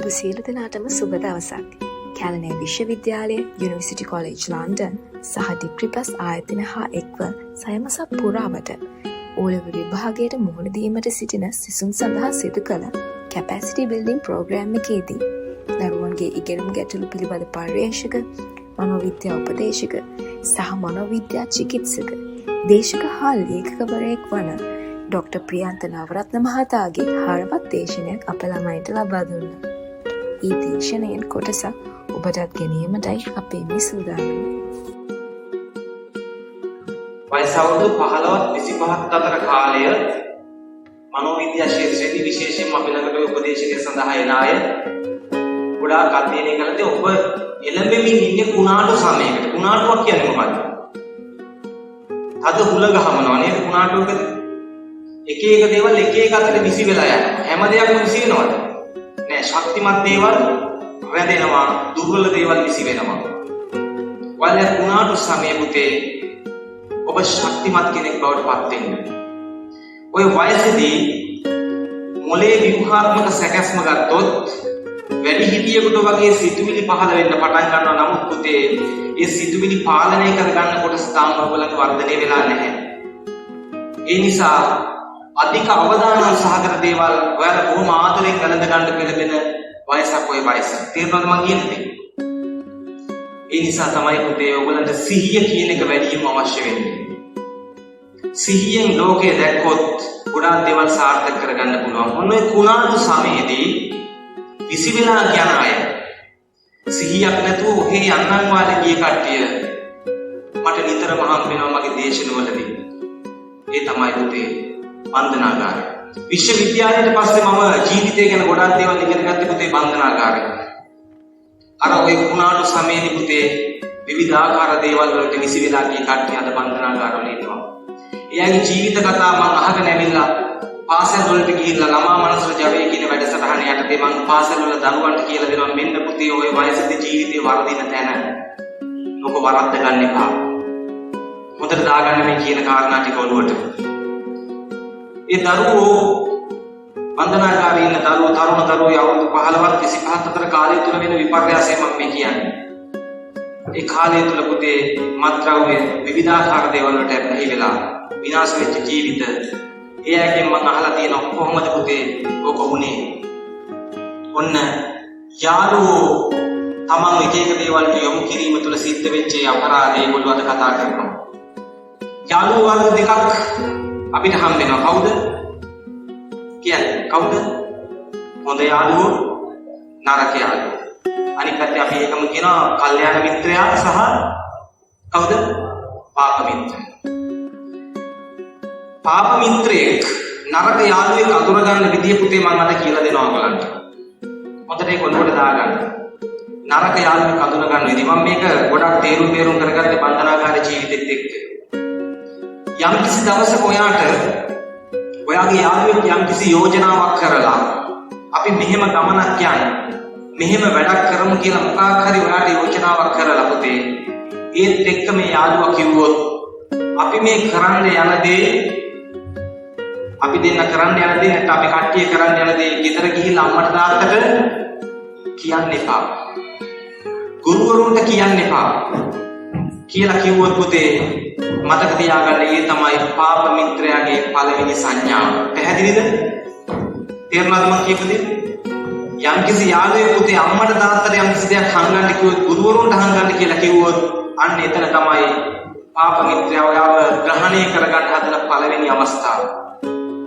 ඔබ සියලු දෙනාටම සුබ දවසක්. කැලණිය විශ්වවිද්‍යාලය, යුනිවර්සිටි කොලෙජ් ලන්ඩන් සහ ඩිග්‍රී+ ආයතන හා එක්ව සයමසක් පුරාවට O-level විභාගයට මුහුණ දීමට සිටින සිසුන් සඳහා සිදු කළ කැපැසිටි බිල්ඩින් ප්‍රෝග්‍රෑම් එකේදී දරුවන්ගේ ඉගෙනුම් ගැටලු පිළිබඳ පර්යේෂක, මනෝවිද්‍යා උපදේශක සහ මනෝවිද්‍යා චිකිත්සක, දේශක හා ලේඛකවරයෙක් වන ඩොක්ටර් ප්‍රියන්ත නවරත්න මහතාගේ හරවත් දේශනයක් අප ළමයින්ට ලබා දුන්නා. ඒ දේශනයෙන් කොටසක් ඔබටත් ගැනීමටයි අපේ මේ සූදානම. වයස අවුරුදු 15-25 අතර කාලය මනෝවිද්‍යා ක්ෂේත්‍රයේදී විශේෂයෙන්ම අපි ළඟට උපදේශකය සඳහා එන අය ගොඩාක් අධ්‍යයනය කළදී ඔබ එළඹෙමින් ඉන්නේ කුණාටු සමයකට. කුණාටුවක් කියන්නේ මොකක්ද? අද හුල ගහමනවා නේද කුණාටුවක? එක එක දේවල් එක එක අතට විසි වෙලා යනවා. හැම දෙයක්ම විසි වෙනවද? නෑ. ශක්තිමත් දේවල් රැඳෙනවා, දුර්වල දේවල් විසි වෙනවා. වල කුණාටු සමයේ පුතේ ඔබ ශක්තිමත් කෙනෙක් බවට පත් වෙන්න. ඔය වයසේදී මොලේ ව්‍යුහාත්මක සැකැස්ම ගත්තොත් වැඩි හිටියෙකුට වගේ සිතුවිලි පහළ වෙන්න පටන් ගන්නවා. නමුත් පුතේ ඒ සිතුවිලි පාලනය කරගන්න කොටස තාම ඔයගොල්ලන්ට වර්ධනය වෙලා නැහැ. ඒ නිසා අධික අවධානය සහගත දේවල් ඔයාලා බොහොම ආදරෙන් ගලඳ ගන්න පෙළඹෙන වයසක් ඔය වයස. තේරුණාද මම කියන්නේ? ඒ නිසා තමයි පුතේ ඔයගොල්ලන්ට සිහිය කියන එක වැඩිම අවශ්‍ය වෙන්නේ. සිහියෙන් ලෝකය දැක්කොත් ගොඩාක් දේවල් සාර්ථක කරගන්න පුළුවන්. ඔන්න ඔය කුණාටු සමයේදී විසි වෙලා යන අය සිහියක් නැතුව ඔහේ යන්නන් වාලේ ගිය කට්ටිය මට නිතරම හම් වෙනවා මගේ දේශනවලදී. ඒ තමයි පුතේ බන්ධනාගාරය. විශ්වවිද්‍යාලයට පස්සේ මම ජීවිතය ගැන ගොඩාක් දේවල් ඉගෙන ගත්තේ පුතේ බන්ධනාගාරේ. අර ඔය කුණාටු සමයේදී පුතේ විවිධාකාර දේවල් වලට විසි වෙලා ගිය කට්ටිය අද බන්ධනාගාරවල ඉන්නවා. එයාගේ ජීවිත කතා මම අහගෙන ඇවිල්ලා පාසල් වලට ගිහිල්ලා ළමා මනසට ජවය කියන වැඩසටහන යටතේ මම පාසල් වල දරුවන්ට කියලා දෙනවා මෙන්න පුතේ ඔය වයසේදී ජීවිතේ වර්ධින තැන. ඔබ වරද්ද ගන්න එපා. හොඳට දාගන්න මේ කියන කාරණා ටික ඔළුවට. ඒ දරුවෝ බන්ධනාගාරයේ ඉන්න දරුවෝ තරුණ දරුවෝ අවුරුදු 15-25 අතර කාලය තුල වෙන විපර්යාසය මම මේ කියන්නේ. ඒ කාලය තුල පුතේ මත්ද්‍රව්‍ය විවිධාකාර දේවල් වලට ඇබ්බැහි වෙලා විනාශ වෙච්ච ජීවිත. ඒ අයගෙන් මම අහලා තියෙනවා කොහොමද පුතේ ඕක වුනේ? ඔන්න යාළුවෝ තමන් එක එක දේවල් යොමු කිරීම තුළ සිද්ධ වෙච්ච අපරාධය ඒගොල්ලෝ අද කතා කරනවා. යාළුවෝ වර්ග දෙකක් අපිට හම් වෙනවා. කවුද? කියන්නේ කවුද? හොඳ යාළුවෝ, නරක යාළුවෝ. අනිත් පැත්තේ අපි ඒකම කියනවා කල්යාණ මිත්‍රයා සහ කවුද? පාප මිත්‍රයා. පාප මිත්‍රයෙක් නරක යාළුවෙක් අඳුර ගන්න විදිය පුතේ මම අද කියලා දෙනවා ඔයගලන්ට. හොඳට ඒක ඔළුවට දාගන්න. නරක යාළුවෙක් අඳුර ගන්න විදිය. මම මේක ගොඩක් තේරුම් කරගත්තේ බන්ධනාගාර ජීවිතෙත් එක්ක. යම් කිසි දවසක ඔයාගේ යාළුවෙක් යම් කිසි යෝජනාවක් කරලා අපි මෙහෙම ගමනක් යන්නේ, මෙහෙම වැඩක් කරමු කියලා මොකක් හරි ඔයාට යෝජනාවක් කරලා පුතේ ඒත් එක්ක මේ යාළුවා කිව්වොත් අපි මේ කරන්න යන දේ අපි දෙන්න කරන්න යන දේ නැත්නම් අපි කට්ටිය කරන්න යන දේ ගෙදර ගිහිල්ලා අම්මට තාත්තට කියන්න එපා. ගුරුවරුන්ට කියන්න එපා කියලා කිව්වොත් පුතේ මතක තියාගන්න ඒ තමයි පාප මිත්‍රයාගේ පළවෙනි සංඥාව. පැහැදිලිද? තේරුණාද මම කියපු දේ? යම්කිසි යාළුවෙක් පුතේ අම්මට තාත්තට යම්කිසි දෙයක් හංගන්න කිව්වොත් ගුරුවරුන්ට හංගන්න කියලා කිව්වොත් අන්න එතන තමයි පාප මිත්‍රයා ඔයාව ග්‍රහණය කරගන්න හදන පළවෙනි අවස්ථාව.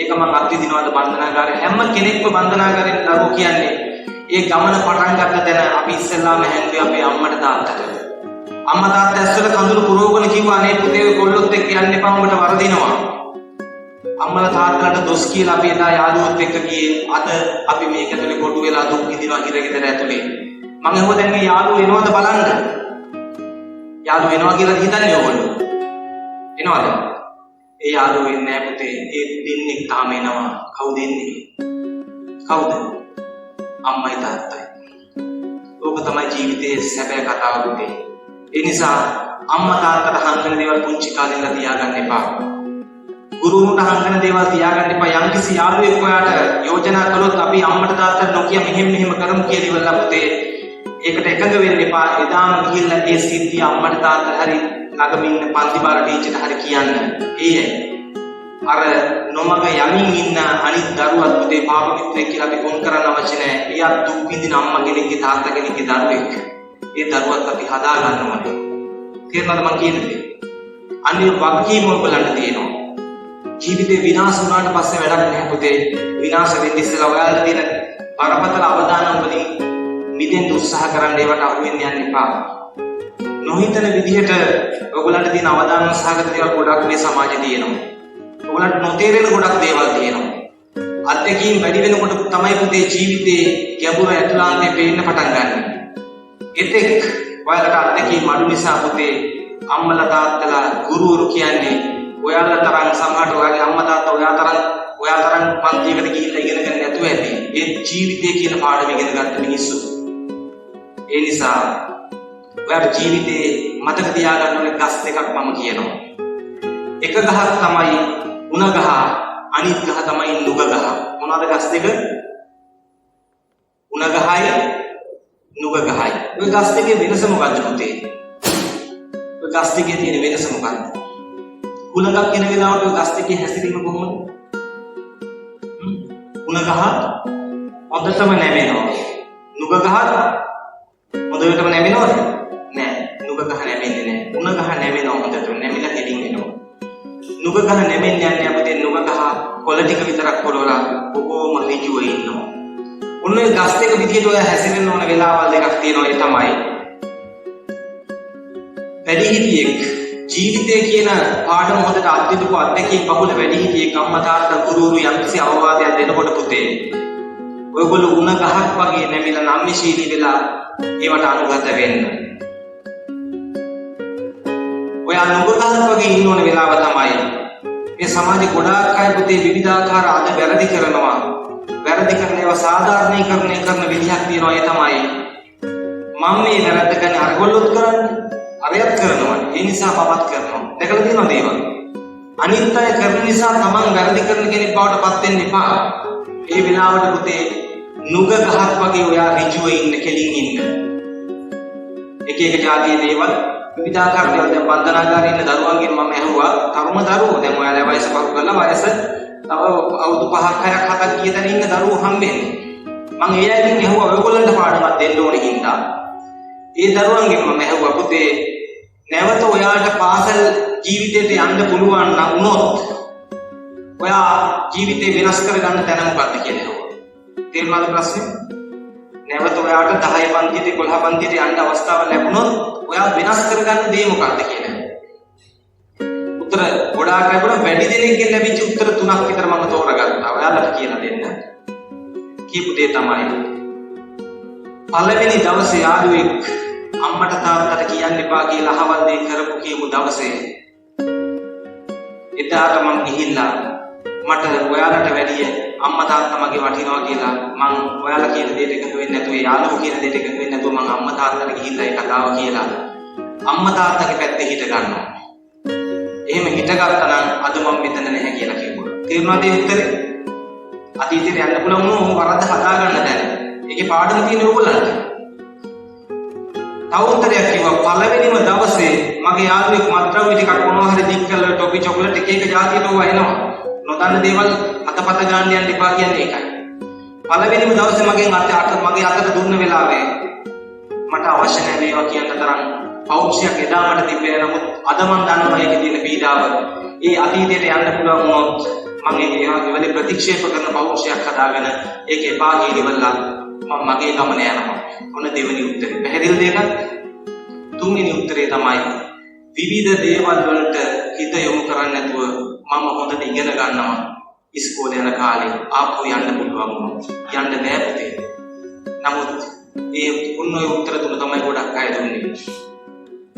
ඒක මම අත්විඳිනවාද බන්ධනාගාරේ හැම කෙනෙක්ම බන්ධනාගාරෙන් දරුවෝ කියන්නේ ඒ ගමන පටන් ගන්න තැන අපි ඉස්සෙල්ලාම හැංගුවේ අපේ අම්මට තාත්තට. අම්මා තාත්තා ඇස්වල කඳුළු පුරවගෙන කිව්වා නේ පුතේ ඔය කොල්ලොත් එක්ක යන්න එපා උඹට වරදිනවා. අම්මලා තාත්තලාට දොස් කියලා අපි එදා යාළුවොත් එක්ක ගියේ. අද අපි මේක ඇතුලේ කොටු වෙලා දුක් විඳිනවා හිරගෙදර ඇතුලේ. මම හිතුවා දැන් මේ යාළුවෝ එනවද බලන්න. යාළුවෝ එනවා කියලා හිතන්නේ ඕගොල්ලෝ. එනවද? ඒ යාළුවෝ එන්නේ නැහැ පුතේ. ඒ දෙන්නේ තාම එනවා. කවුද එන්නේ? කවුද? අම්මයි තාත්තයි. ඕක තමයි ජීවිතයේ සැබෑ කතාව පුතේ. ඒ නිසා අම්මා තාත්තට හංගන දේවල් පුංචි කාලේ ඉඳලා තියාගන්න එපා. ගුරුවරුන්ට හංගන දේවල් තියාගන්න එපා. යම්කිසි යාළුවෙක් ඔයාට යෝජනා කළොත් අපි අපි අම්මට තාත්තට නොකිය මෙහෙම කරමු කියලා ඉවරලා පුතේ ඒකට එකඟ වෙන්න එපා. එදාම ගිහිල්ලා ඒ සිද්ධිය අම්මට තාත්තට හරි ළඟම ඉන්න පන්ති බාර ටීචර්ට හරි කියන්න. ඒයි අර නොමග යමින් ඉන්න අනිත් දරුවත් පුතේ පාප මිත්‍රෙක් කියලා අපි කොන් කරන්න අවශ්‍ය නැහැ. එයා දුක් විඳින අම්මා කෙනෙක්ගේ තාත්තා කෙනෙක්ගේ දරුවෙක්. ඒ දරුවත් අපි හදා ගන්න ඕනේ. තේරුණාද මං කියන්නේ? අනිත් වගකීම ඔයගලන්ට තියෙනවා. ජීවිතේ විනාශ වුණාට පස්සේ වැඩක් නැහැ පුතේ. විනාශ වෙන්න ඉස්සෙල්ලා ඔයාලට තියෙන බරපතල අවදානම් වලින් මිදෙන්න උත්සාහ කරන්න ඒවට අහු වෙන්න යන්න එපා. නොහිතන විදිහට ඔයගලන්ට තියෙන අවදානම් සහගත දේවල් ගොඩක් මේ සමාජයේ තියෙනවා. ඔයගලන්ට නොතේරෙන ගොඩක් දේවල් තියෙනවා. අත්දැකීම් වැඩි වෙනකොට තමයි පුතේ ජීවිතේ ගැඹුර ඇතුළාන්තේ පේන්න පටන් ගන්න. එතෙක් ඔයාලට අත්දැකීම් අඩු නිසා පුතේ අම්මලා තාත්තලා ගුරුවරු කියන්නේ ඔයාලා තරම් සමහරට ඔයාගේ අම්මා තාත්තා ඔයා තරම් පන්තියකට ගිහිල්ලා ඉගෙන ගන්න නැතුව ඇති. ඒ ජීවිතය කියන පාඩම ඉගෙන ගන්න මිනිස්සු. ඒ නිසා ඔයාලා ජීවිතේ මතක තියාගන්න ඕනේ ගස් දෙකක් මම කියනවා. එක ගහක් තමයි උණ ගහ, අනිත් ගහ තමයි නුග ගහ. මොනවාද ගස් දෙක? උණ ගහයි නුග ගහයි. ඔය ගස් දෙකේ වෙනස මොකක්ද පුතේ? ඔය ගස් දෙකේ තියෙන වෙනස මොකක්ද? උණගක් කියන වෙලාවට ඔය ගස් දෙකේ හැසිරීම කොහොමද? උණ ගහ හොඳටම නැමෙනවා. නුග ගහ හොඳටම නැමෙනවද? නෑ. නුග ගහ නැමෙන්නේ නෑ. උණ ගහ නැමෙනවා හොඳටම. නැමිලා තෙලින් එනවා. නුග ගහ නැමෙන්නේ යන්නේ අපිට නුග ගහ කොළ ටික විතරක් පොළවලා බොහෝම ඍජුව ඉන්නවා. ඔන්න ඔය ගස් දෙක විදියට ඔය හැසිරෙන්න ඕන වෙලාවල් දෙකක් තියෙනවා. ඒ තමයි වැඩිහිටියෙක් ජීවිතය කියන පාඩම හොඳට අත්විඳපු අත්දැකීම් බහුල වැඩිහිටියෙක් අම්මා තාත්තා ගුරුවරු යම්කිසි අවවාදයක් දෙනකොට පුතේ ඔයගොල්ලෝ උණ ගහක් වගේ නැමිලා නම්‍යශීලී වෙලා ඒවට අනුගත වෙන්න. ඔය නුග ගහක් වගේ ඉන්න ඕන වෙලාව තමයි මේ සමාජේ ගොඩාක් අය පුතේ විවිධාකාර අද වැරදි කරනවා. වැරදි කරන ඒවා සාධාරණීකරණය කරන විදිහක් තියෙනවා. ඒ තමයි මම මේ වැරද්ද ගන්න අරගොල්ලොත් කරන්නේ අරයත් කරනවා. ඒ නිසා මමත් කරනවා. දැකලා තියෙනවද ඒවා? අනිත් අය කරන නිසා තමන් වැරදි කරන කෙනෙක් බවට පත් වෙන්න එපා. ඒ වෙලාවට පුතේ නුග ගහක් වගේ ඔයා ඍජුව ඉන්න, කෙලින් ඉන්න. එක જાතියේ දේවල් විවිධාකාර දේවල්. දැන් බන්ධනාගාරේ ඉන්න දරුවන්ගෙන් මම ඇහුවා, තරුණ දරුවෝ දැන් ඔයාලා වයස පහු කරලා වයස තව අවුරුදු 5ක් 6ක් 7ක් ගියතන ඉන්න දරුවෝ හම්බෙන්නේ. මම ඒ අයගෙන් ඇහුවා ඔයගොල්ලන්ට පාඩමක් දෙන්න ඕනේ හින්දා. ඒ දරුවන්ගෙන් මම ඇහුවා පුතේ නැවත ඔයාට පාසල් ජීවිතයට යන්න පුළුවන් නම් වුණොත් ඔයා ජීවිතේ වෙනස් කරගන්න තැන මොකක්ද කියලා ඇහුවා. තේරුණාද ප්‍රශ්නේ? නැවත ඔයාට 10 පන්තියට 11 පන්තියට යන්න අවස්ථාව ලැබුණොත් ඔයා වෙනස් කරගන්න දේ මොකක්ද කියලා. උත්තර ගොඩාක් ලැබුණා. වැඩි දෙනෙක්ගෙන් ලැබිච්ච උත්තර 3ක් විතර මම තෝරගත්තා. ඔයාලට කියලා දෙන්න. කියපු දේ තමයි පළවෙනි දවසේ යාළුවෙක් අම්මට තාත්තට කියන්න එපා කියලා අහවල් දෙයක් කරපු කියමු දවසේ එදාට මම ගිහිල්ලා මට ඔයාලට වැඩිය අම්මා තාත්තා මගේ වටිනවා කියලා මම ඔයාලා කියන දේට එකතු වෙන්නේ නැතුව යාළුවෝ කියන දේට එකතු වෙන්නේ නැතුව මම අම්මා තාත්තට ගිහිල්ලා ඒ කතාව කියලා අම්මා තාත්තගේ පැත්තේ හිට ගන්නවා. එහෙම හිටගත්තා නම් අද මම මෙතන නැහැ කියලා කිව්වා. තේරුණාද ඒ උත්තරේ? අතීතයට යන්න පුළුවන් වුණොත් වරද්ද හදා ගන්න දැන. ඒකේ පාඩම තියෙන ඕගොල්ලන්ට. තව උත්තරයක් කිව්වා පළවෙනිම දවසේ මගේ යාළුවෙක් මත්ද්‍රව්‍ය ටිකක් මොනවා හරි දික් කරලා ටොපි චොකලට් එක જાතියට ඕවා එනවා. නොදන්න දේවල් අතපත ගන්න යන්න එපා කියන්නේ ඒකයි. පළවෙනිම දවසේ මගේ අතට දුන්න වෙලාවේ මට අවශ්‍ය නැහැ මේවා කියන්න තරම් පෞරුෂයක් එදා මට තිබ්බේ. නමුත් අද මම දන්නවා ඒකේ තියෙන පීඩාව. ඒ අතීතයට යන්න පුළුවන් වුණොත් මම ඒකේ ප්‍රතික්ෂේප කරන පෞරුෂයක් හදාගෙන ඒකේ පාගී ඉවරලා මම මගේ ගමන යනවා. ඔන්න දෙවෙනි උත්තරේ. පැහැදිලිද ඒක? තුන්වෙනි උත්තරේ තමයි විවිධ දේවල් වලට හිත යොමු කරන්නේ නැතුව මම හොඳට ඉගෙන ගන්නවා. ඉස්කෝලේ යන කාලේ ආපහු යන්න පුළුවන් වුණා. යන්න බෑ පුතේ. නමුත් ඒ ඔය උත්තර තුන තමයි ගොඩක් අය දුන්නේ.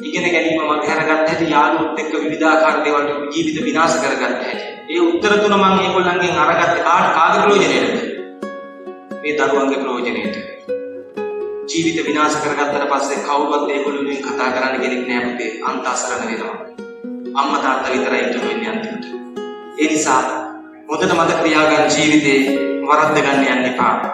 ඉගෙන ගැනීම මම කරගත්ත හැටි යාළුවොත් එක්ක විවිධාකාර දේවල් ජීවිත විනාශ කරගත්ත හැටි. ඒ උත්තර තුන මම ඒගොල්ලන්ගෙන් අරගත්තේ කාගේ ප්‍රයෝජනෙටද? මේ දරුවන්ගේ ප්‍රයෝජනෙට. ජීවිත විනාශ කරගත්තට පස්සේ කවුරුවත් ඒගොල්ලෝගෙන් කතා කරන්න කෙනෙක් නෑ පුතේ. අන්ත අසරණ වෙනවා. අම්මා තාත්තා විතරයි ඉතුරු වෙන්නේ අන්තිමට. ඒ නිසා හොඳට මතක තියාගන්න ජීවිතේ වරද්ද ගන්න යන්න එපා.